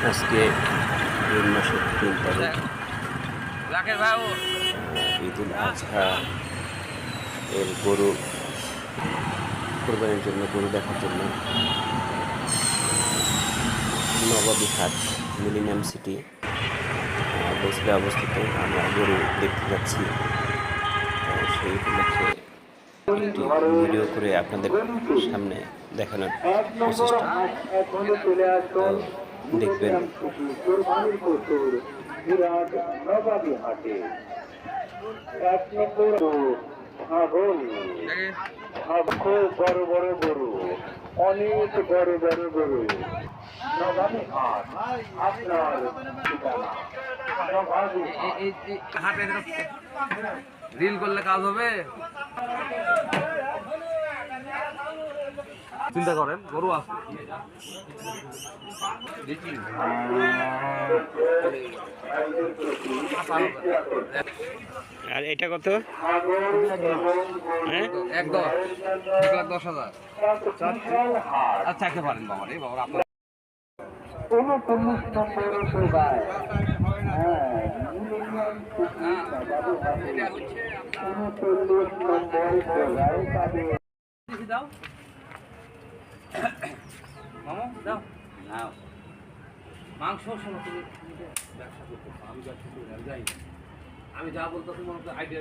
আজকে জুন মাসের 3 তারিখ, ঈদুল আজহা এর গরু কোরবানির জন্য, গরু দেখার জন্য নবাবী হাট মিলিনিয়াম সিটি বসলে অবস্থিত আমরা গরু দেখতে যাচ্ছি। সেই উপলক্ষে একটি ভিডিও করে আপনাদের সামনে দেখানোর প্রচেষ্টা। তো দেখবেন। বড় বড় গরু, অনেক বড় বড় গরু, নবাবী হাট আপনার ঠিকানা। হাটের রিল করলে কাজ হবে। চিন্তা করেন গরু আছে আর এটা কত? হ্যাঁ 1,10,000। আচ্ছা থাকতে পারেন বাবা রে বাবা আপনার 39 নম্বর শোভায়, হ্যাঁ 39 নম্বর শোভায় তাদের দাও মামা দাও নাও মাংস শোনো তুমি ব্যবসা করতে আমি ব্যবসা করে যাই আমি যা বলতো তোমার আইডিয়া